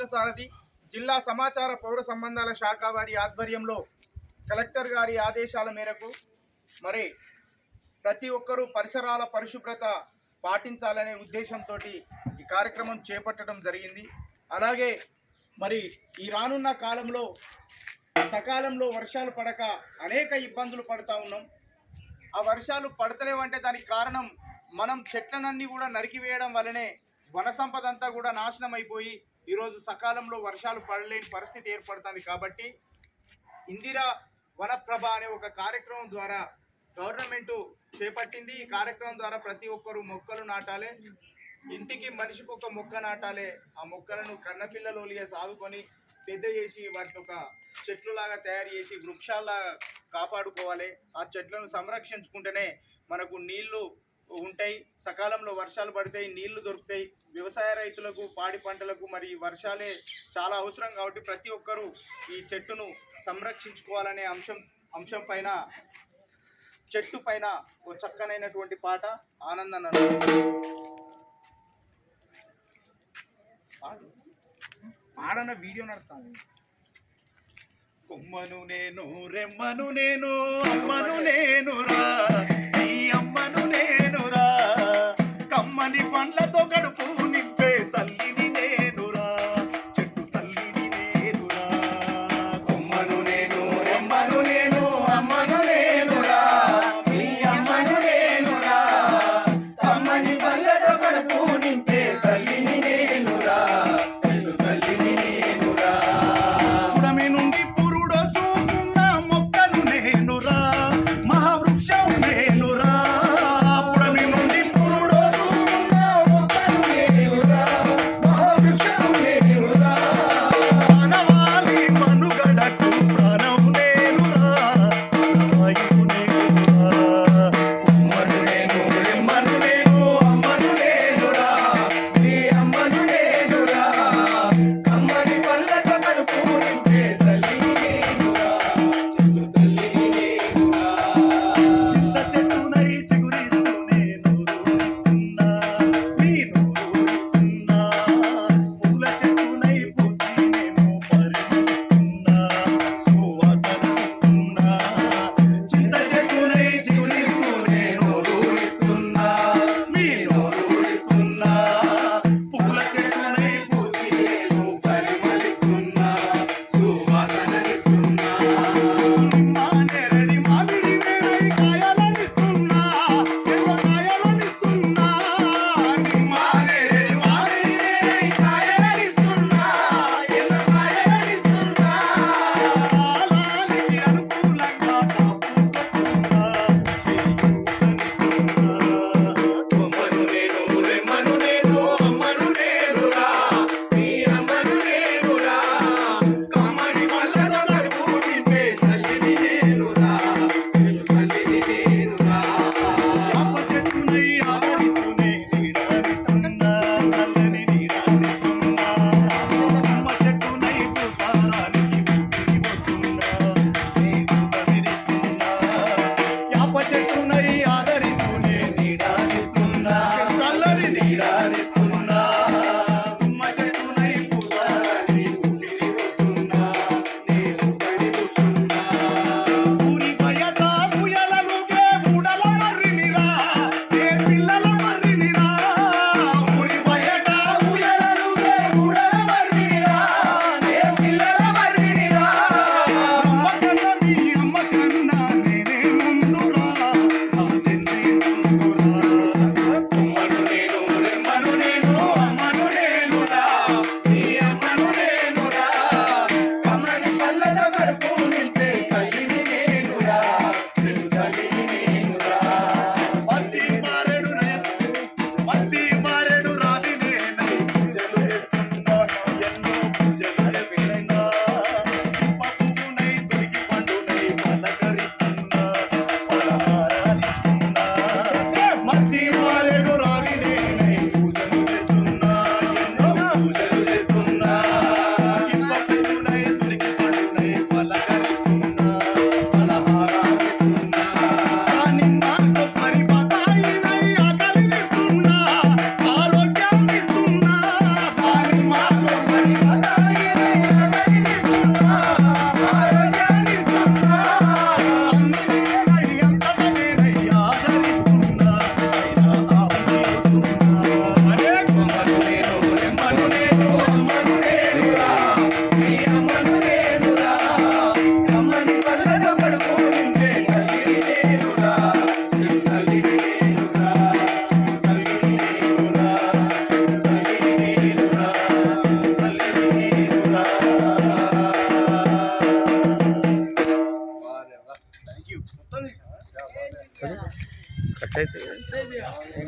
పార్థసారథి జిల్లా సమాచార పౌర సంబంధాల శాఖ వారి ఆధ్వర్యంలో కలెక్టర్ గారి ఆదేశాల మేరకు మరి ప్రతి ఒక్కరూ పరిసరాల పరిశుభ్రత పాటించాలనే ఉద్దేశంతో ఈ కార్యక్రమం చేపట్టడం జరిగింది. అలాగే మరి ఈ రానున్న కాలంలో సకాలంలో వర్షాలు పడక అనేక ఇబ్బందులు పడుతూ ఉన్నాం. ఆ వర్షాలు పడతలేవంటే దానికి కారణం మనం చెట్లనన్నీ కూడా నరికివేయడం వల్లనే వన సంపద అంతా కూడా నాశనం అయిపోయి ఈరోజు సకాలంలో వర్షాలు పడలేని పరిస్థితి ఏర్పడుతుంది. కాబట్టి ఇందిరా వనప్రభ అనే ఒక కార్యక్రమం ద్వారా గవర్నమెంట్ చేపట్టింది. ఈ కార్యక్రమం ద్వారా ప్రతి ఒక్కరూ మొక్కలు నాటాలి, ఇంటికి మనిషికి ఒక మొక్క నాటాలి. ఆ మొక్కలను కన్నపిల్లలోలిగా సాదుకొని పెద్ద చేసి వాటిని ఒక చెట్లులాగా తయారు చేసి వృక్షాల్లా కాపాడుకోవాలి. ఆ చెట్లను సంరక్షించుకుంటేనే మనకు నీళ్లు ఉంటాయి, సకాలంలో వర్షాలు పడతాయి, నీళ్లు దొరుకుతాయి. వ్యవసాయ రైతులకు పాడి పంటలకు మరి వర్షాలే చాలా అవసరం. కాబట్టి ప్రతి ఒక్కరూ ఈ చెట్టును సంరక్షించుకోవాలనే అంశం పైన చెట్టు పైన ఒక చక్కనైనటువంటి పాట ఆనందన్న పాడన వీడియో నడుస్తాను. కొమ్మను నేను రెమ్మను నేను అమ్మను నేను రా, ఈ అమ్మను నేను రా, కమ్మని పండ్లతో గడుపు నింపే తల్లిని నేను రా, చెట్టు తల్లిని నేను రా. కొమ్మను నేను రెమ్మను నేను అమ్మను నేను రా, ఈ అమ్మను నేను రా, కమ్మని పండ్లతో గడుపు నింపే తల్లిని నేను రా, చెట్టు తల్లిని నేను రా. ఉడమి నుండి పురుడొసుకున్న మొక్కను నేనురా, మహావృక్షం నేనురా,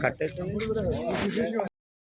కట్ అవుతుంది